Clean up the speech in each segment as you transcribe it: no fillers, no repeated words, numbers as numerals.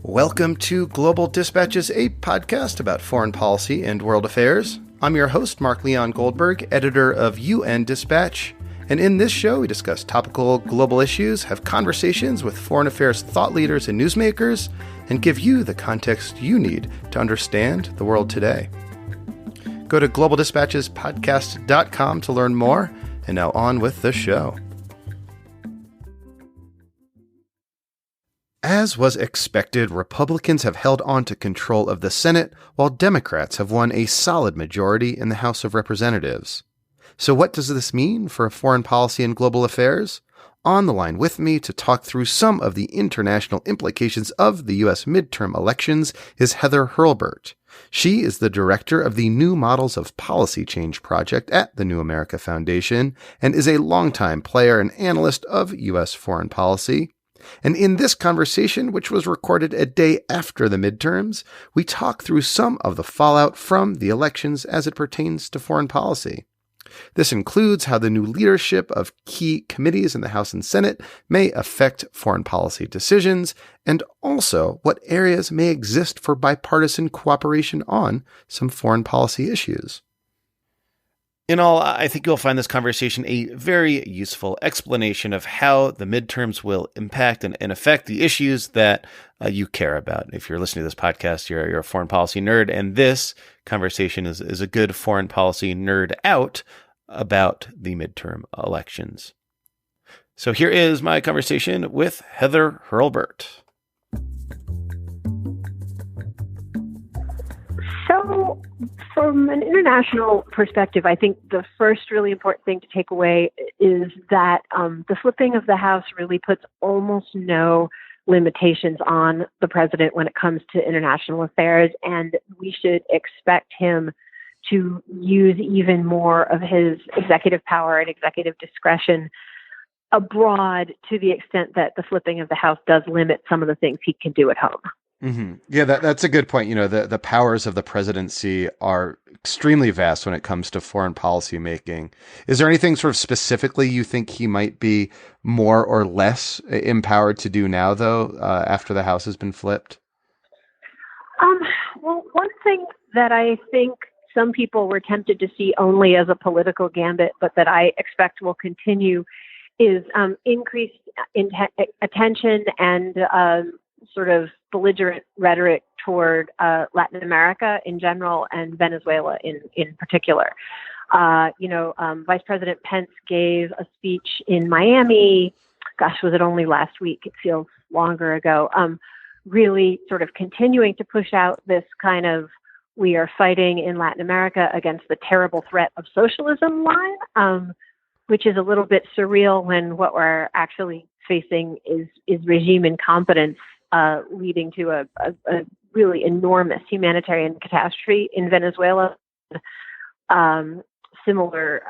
Welcome to Global Dispatches, a podcast about foreign policy and world affairs. I'm your host, Mark Leon Goldberg, editor of UN Dispatch. And in this show, we discuss topical global issues, have conversations with foreign affairs thought leaders and newsmakers, and give you the context you need to understand the world today. Go to globaldispatchespodcast.com to learn more. And now on with the show. As was expected, Republicans have held on to control of the Senate, while Democrats have won a solid majority in the House of Representatives. So what does this mean for foreign policy and global affairs? On the line with me to talk through some of the international implications of the U.S. midterm elections is Heather Hurlburt. She is the director of the New Models of Policy Change project at the New America Foundation and is a longtime player and analyst of U.S. foreign policy. And in this conversation, which was recorded a day after the midterms, we talk through some of the fallout from the elections as it pertains to foreign policy. This includes how the new leadership of key committees in the House and Senate may affect foreign policy decisions, and also what areas may exist for bipartisan cooperation on some foreign policy issues. In all, I think you'll find this conversation a very useful explanation of how the midterms will impact and affect the issues that you care about. If you're listening to this podcast, you're a foreign policy nerd, and this conversation is a good foreign policy nerd out about the midterm elections. So here is my conversation with Heather Hurlburt. So from an international perspective, I think the first really important thing to take away is that the flipping of the House really puts almost no limitations on the president when it comes to international affairs, and we should expect him to use even more of his executive power and executive discretion abroad to the extent that the flipping of the House does limit some of the things he can do at home. Mm-hmm. Yeah, that's a good point. You know, the powers of the presidency are extremely vast when it comes to foreign policy making. Is there anything sort of specifically you think he might be more or less empowered to do now, though, after the House has been flipped? Well, one thing that I think some people were tempted to see only as a political gambit, but that I expect will continue, is increased attention and sort of belligerent rhetoric toward Latin America in general and Venezuela in particular. Vice President Pence gave a speech in Miami. Gosh, was it only last week? It feels longer ago. Really sort of continuing to push out this kind of we are fighting in Latin America against the terrible threat of socialism line, which is a little bit surreal when what we're actually facing is regime incompetence, leading to a really enormous humanitarian catastrophe in Venezuela. Similar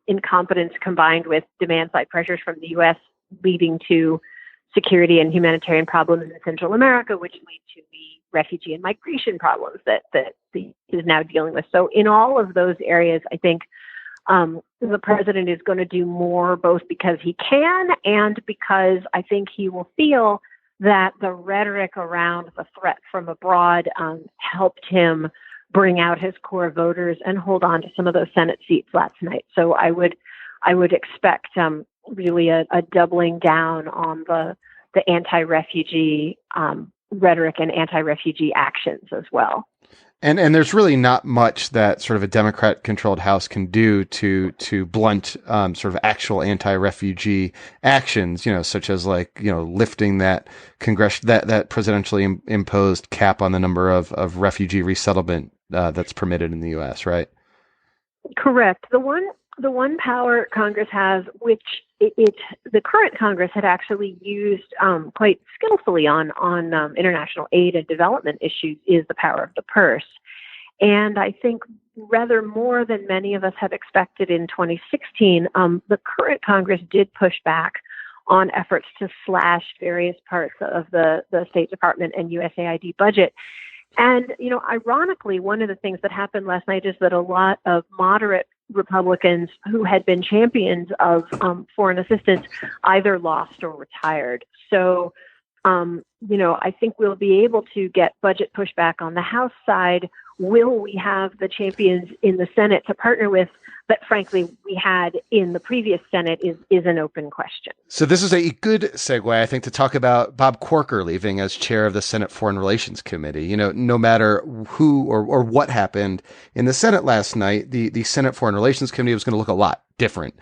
incompetence combined with demand-side pressures from the U.S. leading to security and humanitarian problems in Central America, which lead to the refugee and migration problems that the is now dealing with. So in all of those areas, I think the president is going to do more, both because he can and because I think he will feel that the rhetoric around the threat from abroad helped him bring out his core voters and hold on to some of those Senate seats last night. So I would expect really a doubling down on the anti-refugee rhetoric and anti-refugee actions as well. And there's really not much that sort of a Democrat-controlled House can do to blunt sort of actual anti-refugee actions, such as lifting that that presidentially imposed cap on the number of refugee resettlement that's permitted in the U.S. Right? Correct. The one power Congress has, which the current Congress had actually used quite skillfully on international aid and development issues, is the power of the purse. And I think rather more than many of us had expected in 2016, the current Congress did push back on efforts to slash various parts of the State Department and USAID budget. And, ironically, one of the things that happened last night is that a lot of moderate Republicans who had been champions of foreign assistance either lost or retired. So I think we'll be able to get budget pushback on the House side. Will we have the champions in the Senate to partner with that, frankly, we had in the previous Senate is an open question. So this is a good segue, I think, to talk about Bob Corker leaving as chair of the Senate Foreign Relations Committee. No matter who or what happened in the Senate last night, the Senate Foreign Relations Committee was going to look a lot different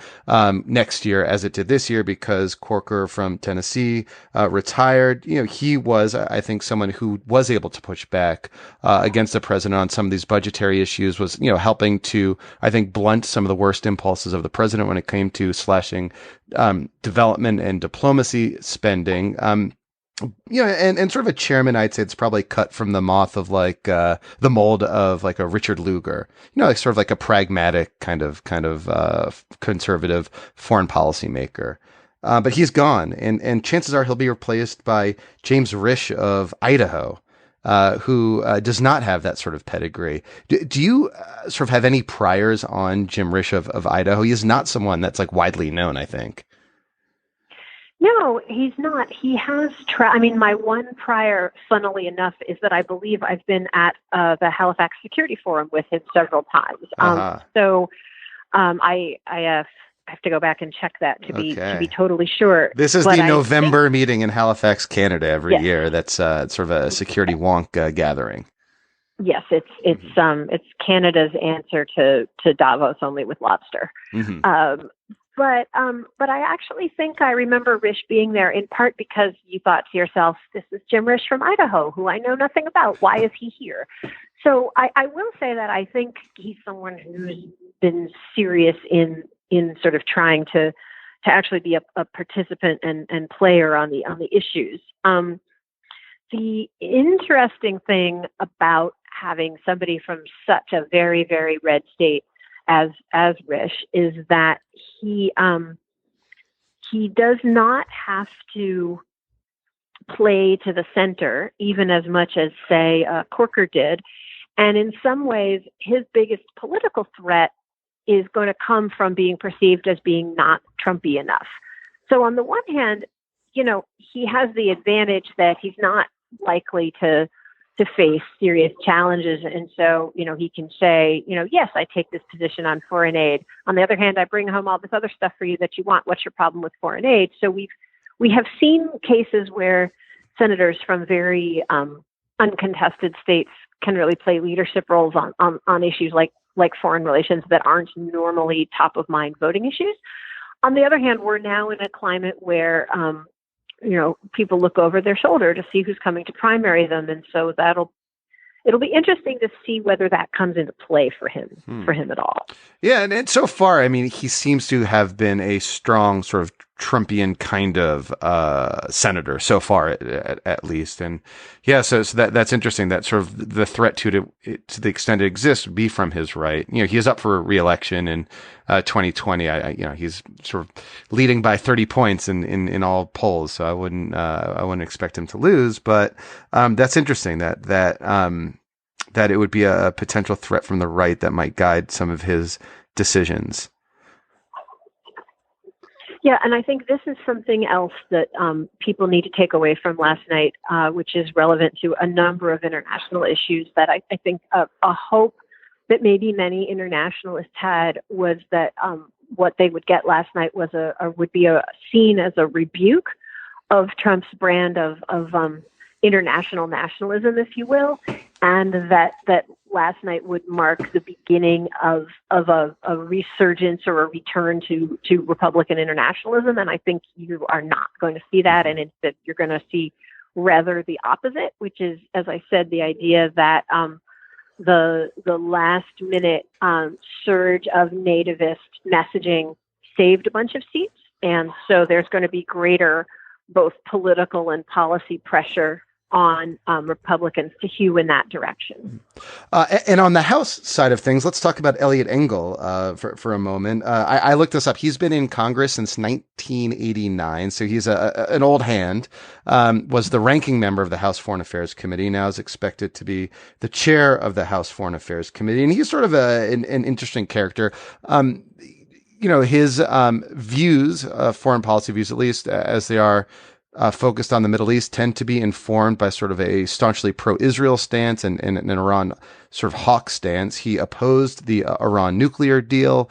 next year as it did this year, because Corker from Tennessee retired. He was, I think, someone who was able to push back against the president on some of these budgetary issues, was helping to, I think, blunt some of the worst impulses of the president when it came to slashing development and diplomacy spending. And sort of a chairman, I'd say it's probably cut from the the mold of like a Richard Lugar, like sort of like a pragmatic kind of conservative foreign policy maker. But he's gone, and chances are he'll be replaced by James Risch of Idaho, who does not have that sort of pedigree. Do you sort of have any priors on Jim Risch of Idaho? He is not someone that's like widely known, I think. No, he's not. He has my one prior, funnily enough, is that I believe I've been at the Halifax Security Forum with him several times. So I have to go back and check that to be totally sure. This is the November meeting in Halifax, Canada, every year. That's sort of a security wonk gathering. Yes, it's Canada's answer to Davos, only with lobster. Mm-hmm. But I actually think I remember Risch being there in part because you thought to yourself, this is Jim Risch from Idaho, who I know nothing about. Why is he here? So I will say that I think he's someone who's been serious in sort of trying to actually be a participant and player on the issues. The interesting thing about having somebody from such a very, very red state as Risch is that he does not have to play to the center even as much as, say, Corker did. And in some ways, his biggest political threat is going to come from being perceived as being not Trumpy enough. So on the one hand, he has the advantage that he's not likely to face serious challenges. And so, he can say, yes, I take this position on foreign aid. On the other hand, I bring home all this other stuff for you that you want. What's your problem with foreign aid? So we have seen cases where senators from very uncontested states can really play leadership roles on issues like foreign relations that aren't normally top of mind voting issues. On the other hand, we're now in a climate where, people look over their shoulder to see who's coming to primary them. And so it'll be interesting to see whether that comes into play for him at all. Yeah. And so far, he seems to have been a strong sort of Trumpian kind of senator so far, at least. And yeah, so that's interesting. That sort of the threat to the extent it exists would be from his right. He is up for re-election in 2020. He's sort of leading by 30 points in all polls. So I wouldn't expect him to lose. But that's interesting that it would be a potential threat from the right that might guide some of his decisions. Yeah, and I think this is something else that people need to take away from last night, which is relevant to a number of international issues that I think a hope that maybe many internationalists had was that what they would get last night was would be seen as a rebuke of Trump's brand of international nationalism, if you will, and that last night would mark the beginning of a resurgence or a return to Republican internationalism. And I think you are not going to see that. And instead, you're going to see rather the opposite, which is, as I said, the idea that the last minute surge of nativist messaging saved a bunch of seats. And so there's going to be greater both political and policy pressure on Republicans to hew in that direction. And on the House side of things, let's talk about Eliot Engel for a moment. I looked this up. He's been in Congress since 1989, so he's an old hand. Was the ranking member of the House Foreign Affairs Committee. Now is expected to be the chair of the House Foreign Affairs Committee, and he's sort of an interesting character. His views, foreign policy views, at least as they are focused on the Middle East tend to be informed by sort of a staunchly pro-Israel stance and an Iran sort of hawk stance. He opposed the Iran nuclear deal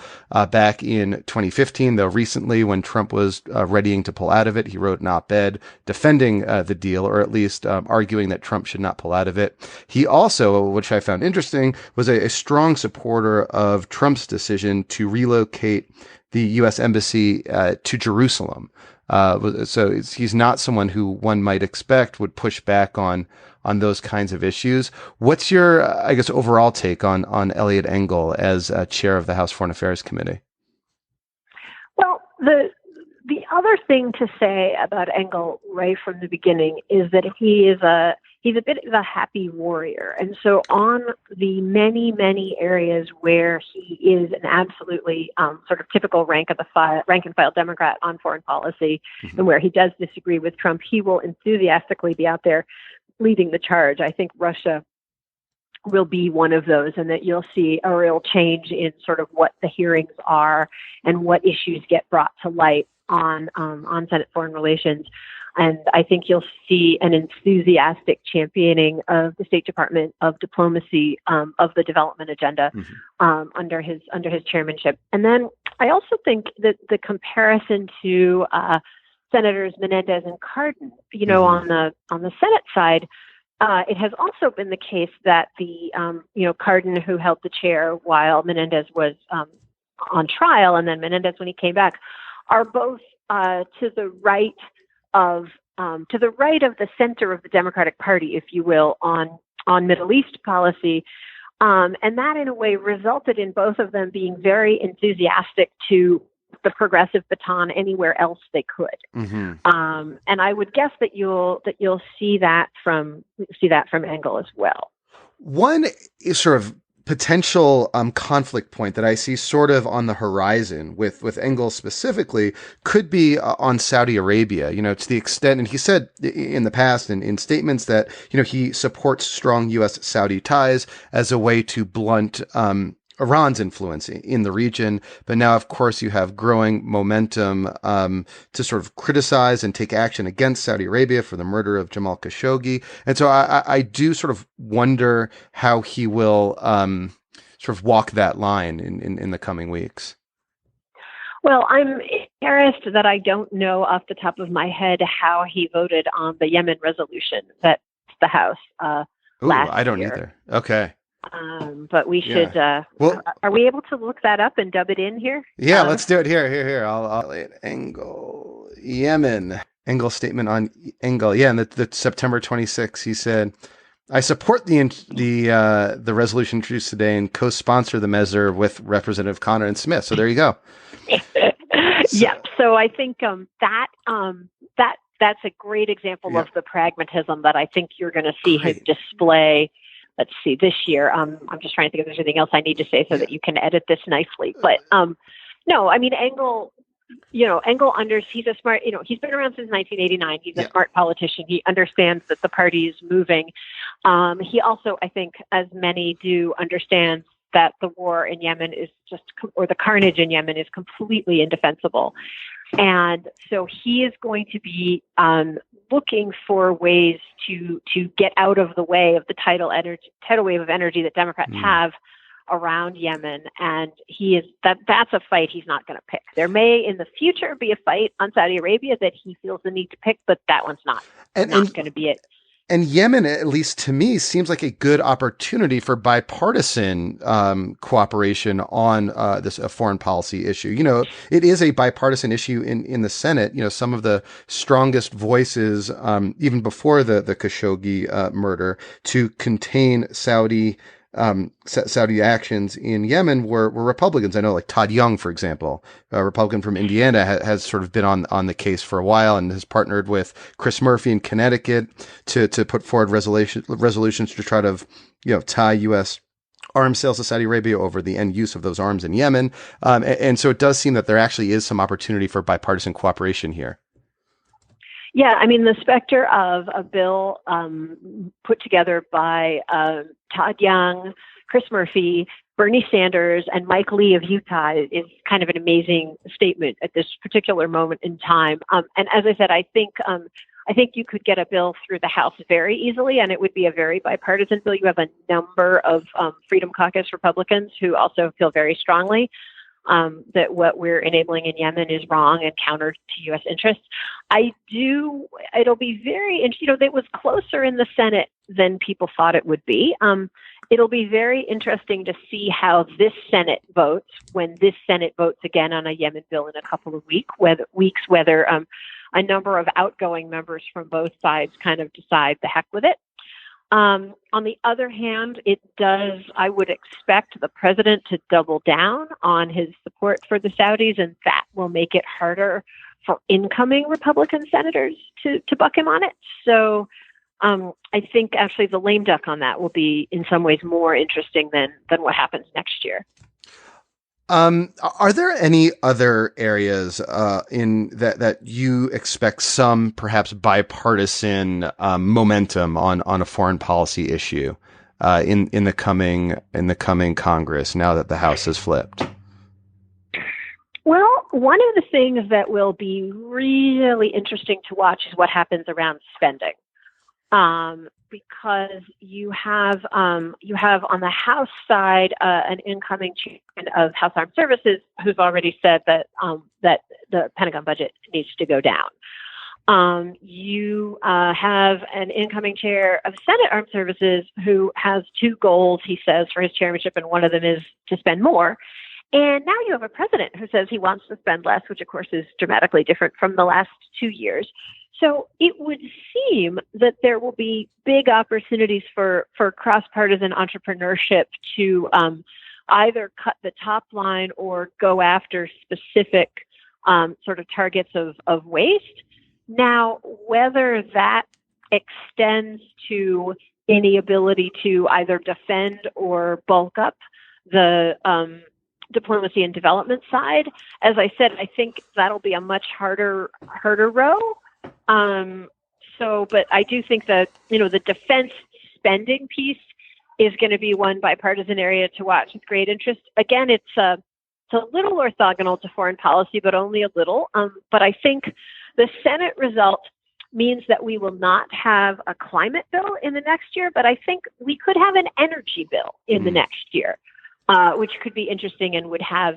back in 2015, though recently when Trump was readying to pull out of it, he wrote an op-ed defending the deal, or at least arguing that Trump should not pull out of it. He also, which I found interesting, was a strong supporter of Trump's decision to relocate the U.S. embassy to Jerusalem. So he's not someone who one might expect would push back on those kinds of issues. What's your, I guess, overall take on Eliot Engel as chair of the House Foreign Affairs Committee? Well, the other thing to say about Engel right from the beginning is that he's a bit of a happy warrior. And so on the many areas where he is an absolutely sort of typical rank and file Democrat on foreign policy, and where he does disagree with Trump, he will enthusiastically be out there leading the charge. I think Russia will be one of those, and that you'll see a real change in sort of what the hearings are and what issues get brought to light on Senate Foreign Relations. And I think you'll see an enthusiastic championing of the State Department of diplomacy of the development agenda under his chairmanship. And then I also think that the comparison to Senators Menendez and Cardin, on the Senate side, it has also been the case that the Cardin, who held the chair while Menendez was on trial, and then Menendez when he came back, are both to the right of the center of the Democratic Party, if you will, on Middle East policy. And that, in a way, resulted in both of them being very enthusiastic to the progressive baton anywhere else they could. And I would guess that you'll see that from Engel as well. One is sort of potential conflict point that I see sort of on the horizon with Engel specifically could be on Saudi Arabia, to the extent, and he said in the past and in statements that, he supports strong U.S.-Saudi ties as a way to blunt Iran's influence in the region. But now, of course, you have growing momentum to sort of criticize and take action against Saudi Arabia for the murder of Jamal Khashoggi. And so I do sort of wonder how he will sort of walk that line in the coming weeks. Well, I'm embarrassed that I don't know off the top of my head how he voted on the Yemen resolution that the House last I don't year. either. Okay. But we should. Are we able to look that up and dub it in here? Yeah, let's do it. Here. I'll lay it. Engel, Yemen. Engel's statement on Engel. Yeah, and the September 26th, he said, "I support the resolution introduced today and co-sponsor the measure with Representative Connor and Smith." So there you go. So I think that's a great example of the pragmatism that I think you're going to see him display. Let's see, this year. I'm just trying to think if there's anything else I need to say so that you can edit this nicely. But no, I mean, Engel, he's a smart, he's been around since 1989. He's a smart politician. He understands that the party is moving. He also, I think, as many do, understands that the war in Yemen or the carnage in Yemen is completely indefensible. And so he is going to be looking for ways to get out of the way of the tidal wave of energy that Democrats have around Yemen. And that's a fight he's not going to pick. There may in the future be a fight on Saudi Arabia that he feels the need to pick, but that one's not going to be it. And Yemen, at least to me, seems like a good opportunity for bipartisan cooperation on this foreign policy issue. It is a bipartisan issue in the Senate. Some of the strongest voices, even before the Khashoggi murder, to contain Saudi actions in Yemen were Republicans. I know, like Todd Young, for example, a Republican from Indiana, has sort of been on the case for a while and has partnered with Chris Murphy in Connecticut to put forward resolutions to try to tie U.S. arms sales to Saudi Arabia over the end use of those arms in Yemen. And so it does seem that there actually is some opportunity for bipartisan cooperation here. Yeah, I mean, the specter of a bill put together by Todd Young, Chris Murphy, Bernie Sanders, and Mike Lee of Utah is kind of an amazing statement at this particular moment in time. And as I said, I think I think you could get a bill through the House very easily, and it would be a very bipartisan bill. You have a number of Freedom Caucus Republicans who also feel very strongly that what we're enabling in Yemen is wrong and counter to U.S. interests. It'll be very interesting. It was closer in the Senate than people thought it would be. It'll be very interesting to see how this Senate votes when this Senate votes again on a Yemen bill in a couple of weeks, whether a number of outgoing members from both sides kind of decide the heck with it. On the other hand, I would expect the president to double down on his support for the Saudis, and that will make it harder for incoming Republican senators to buck him on it. So I think actually the lame duck on that will be in some ways more interesting than what happens next year. Are there any other areas in that you expect some perhaps bipartisan momentum on a foreign policy issue in the coming Congress now that the House has flipped? Well, one of the things that will be really interesting to watch is what happens around spending. Because you have on the House side an incoming chairman of House Armed Services who's already said that the Pentagon budget needs to go down. You have an incoming chair of Senate Armed Services who has two goals, he says, for his chairmanship, and one of them is to spend more. And now you have a president who says he wants to spend less, which of course is dramatically different from the last 2 years. So it would seem that there will be big opportunities for cross-partisan entrepreneurship to either cut the top line or go after specific sort of targets of waste. Now, whether that extends to any ability to either defend or bulk up the diplomacy and development side, as I said, I think that'll be a much harder row. But I do think that, the defense spending piece is going to be one bipartisan area to watch with great interest. Again, it's a little orthogonal to foreign policy, but only a little. But I think the Senate result means that we will not have a climate bill in the next year, but I think we could have an energy bill in the next year, which could be interesting and would have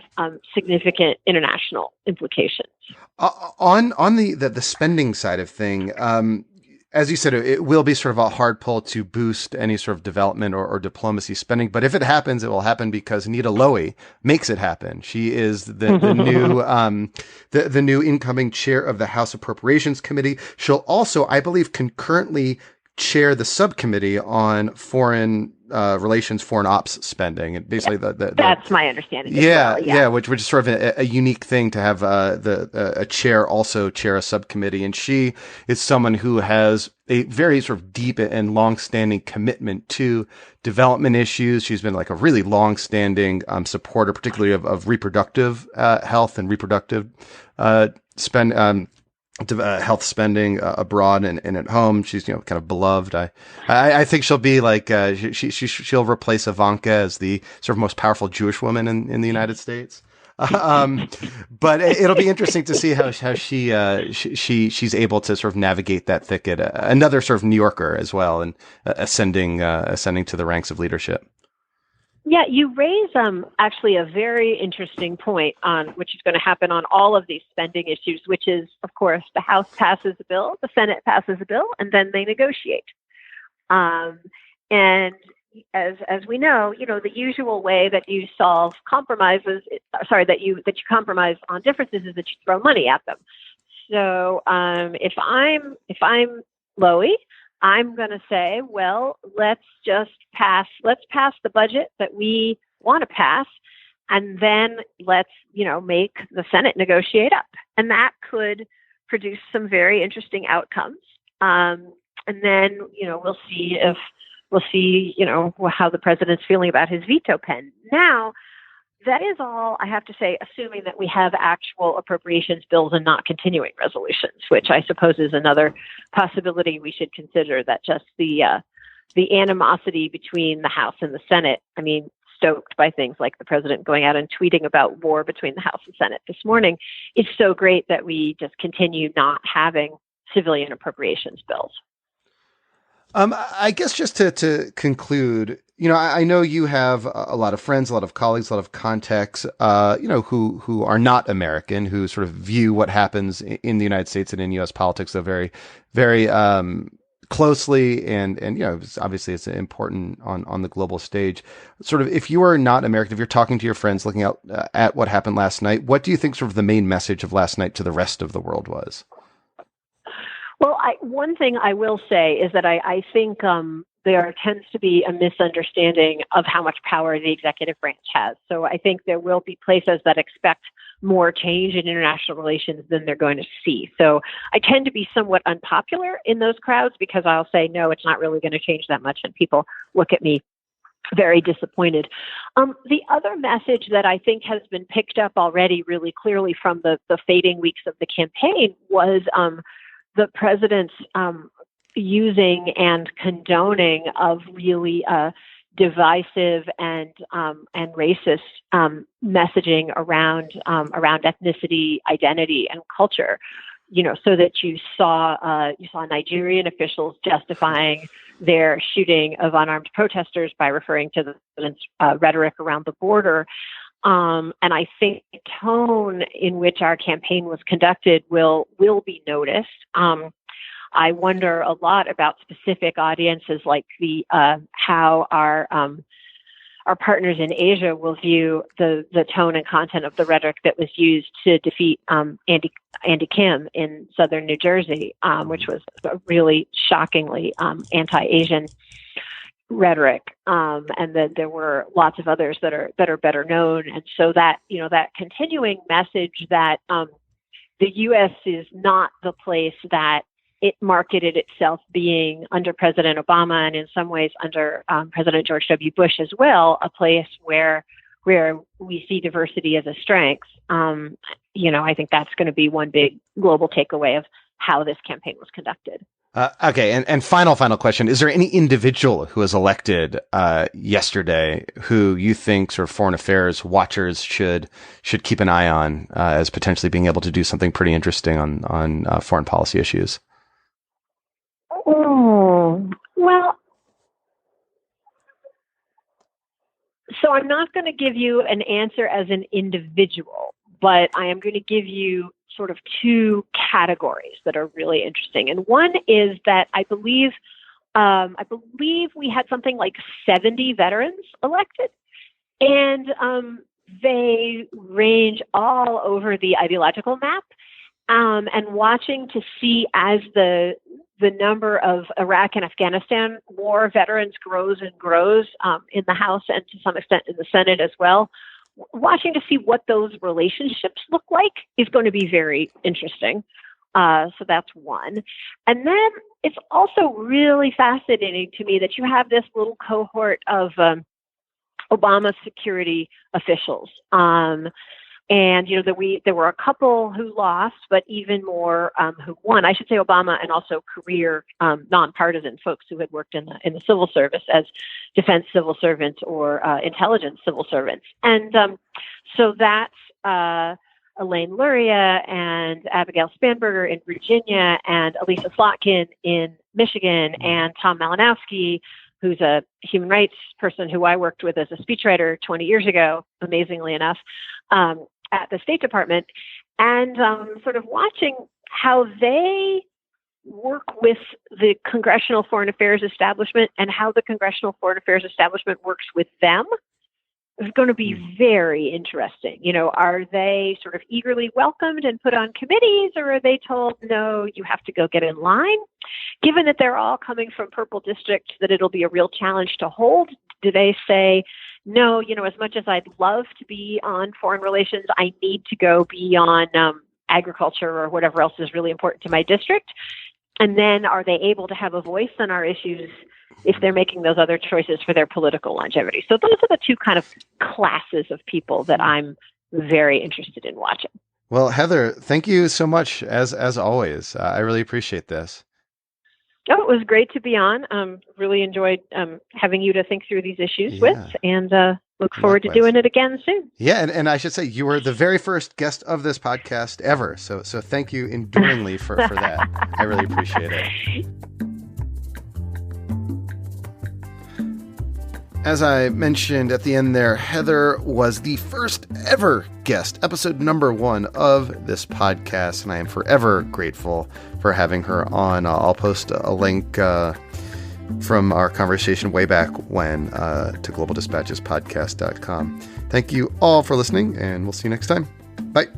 significant international implications. On the spending side of thing, as you said, it will be sort of a hard pull to boost any sort of development or diplomacy spending. But if it happens, it will happen because Nita Lowey makes it happen. She is the new the new incoming chair of the House Appropriations Committee. She'll also, I believe, concurrently chair the subcommittee on foreign relations, foreign ops spending, and basically that's my understanding. Which is sort of a unique thing to have a chair also chair a subcommittee, and she is someone who has a very sort of deep and long-standing commitment to development issues. She's been like a really long-standing supporter, particularly of reproductive health and reproductive health spending abroad and at home. She's kind of beloved. I think she'll be like she'll replace Ivanka as the sort of most powerful Jewish woman in the United States. But it'll be interesting to see how she's able to sort of navigate that thicket. Another sort of New Yorker as well, and ascending to the ranks of leadership. Yeah, you raise actually a very interesting point on which is going to happen on all of these spending issues, which is, of course, the House passes a bill, the Senate passes a bill, and then they negotiate. And as we know, the usual way that you solve compromises, that you compromise on differences is that you throw money at them. So if I'm Lowy, I'm going to say, well, let's pass the budget that we want to pass, and then let's, make the Senate negotiate up. And that could produce some very interesting outcomes. And then, we'll see how the president's feeling about his veto pen. Now, that is all, I have to say, assuming that we have actual appropriations bills and not continuing resolutions, which I suppose is another possibility we should consider, that just the animosity between the House and the Senate, stoked by things like the president going out and tweeting about war between the House and Senate this morning, is so great that we just continue not having civilian appropriations bills. I guess just to conclude, I know you have a lot of friends, a lot of colleagues, a lot of contacts, who are not American, who sort of view what happens in the United States and in U.S. politics so very, very closely, and obviously it's important on the global stage. Sort of, if you are not American, if you're talking to your friends, looking out at what happened last night, what do you think sort of the main message of last night to the rest of the world was? Well, one thing I will say is that I think there tends to be a misunderstanding of how much power the executive branch has. So I think there will be places that expect more change in international relations than they're going to see. So I tend to be somewhat unpopular in those crowds because I'll say, no, it's not really going to change that much. And people look at me very disappointed. The other message that I think has been picked up already really clearly from the fading weeks of the campaign was the president's using and condoning of really divisive and racist messaging around ethnicity, identity, and culture. So that you saw Nigerian officials justifying their shooting of unarmed protesters by referring to the president's rhetoric around the border. And I think the tone in which our campaign was conducted will be noticed. I wonder a lot about specific audiences like how our partners in Asia will view the tone and content of the rhetoric that was used to defeat Andy Kim in southern New Jersey, which was a really shockingly anti-Asian rhetoric, and then there were lots of others that are better known, and so that that continuing message that the U.S. is not the place that it marketed itself being under President Obama, and in some ways under President George W. Bush as well, a place where we see diversity as a strength. I think that's going to be one big global takeaway of how this campaign was conducted. Okay. And final question. Is there any individual who was elected yesterday who you think sort of foreign affairs watchers should keep an eye on as potentially being able to do something pretty interesting on foreign policy issues? Oh, well, so I'm not going to give you an answer as an individual, but I am going to give you sort of two categories that are really interesting. And one is that I believe we had something like 70 veterans elected, and they range all over the ideological map. And watching to see as the number of Iraq and Afghanistan war veterans grows and grows in the House and to some extent in the Senate as well, watching to see what those relationships look like is going to be very interesting. So that's one. And then it's also really fascinating to me that you have this little cohort of Obama security officials. And, there were a couple who lost, but even more who won. I should say Obama and also career nonpartisan folks who had worked in the civil service as defense civil servants or intelligence civil servants. And so that's Elaine Luria and Abigail Spanberger in Virginia and Elisa Slotkin in Michigan and Tom Malinowski, who's a human rights person who I worked with as a speechwriter 20 years ago, amazingly enough, at the State Department, and sort of watching how they work with the Congressional Foreign Affairs establishment and how the Congressional Foreign Affairs establishment works with them is going to be very interesting. Are they sort of eagerly welcomed and put on committees, or are they told, no, you have to go get in line? Given that they're all coming from purple districts, that it'll be a real challenge to hold, do they say, no, as much as I'd love to be on foreign relations, I need to go be on agriculture or whatever else is really important to my district? And then are they able to have a voice on our issues if they're making those other choices for their political longevity? So those are the two kind of classes of people that I'm very interested in watching. Well, Heather, thank you so much as always. I really appreciate this. Oh, it was great to be on. Really enjoyed having you to think through these issues with, and look forward to doing it again soon. Yeah, and I should say you were the very first guest of this podcast ever. So thank you enduringly for that. I really appreciate it. As I mentioned at the end there, Heather was the first ever guest, episode number 1 of this podcast, and I am forever grateful for having her on. I'll post a link from our conversation way back when to globaldispatchespodcast.com. Thank you all for listening, and we'll see you next time. Bye.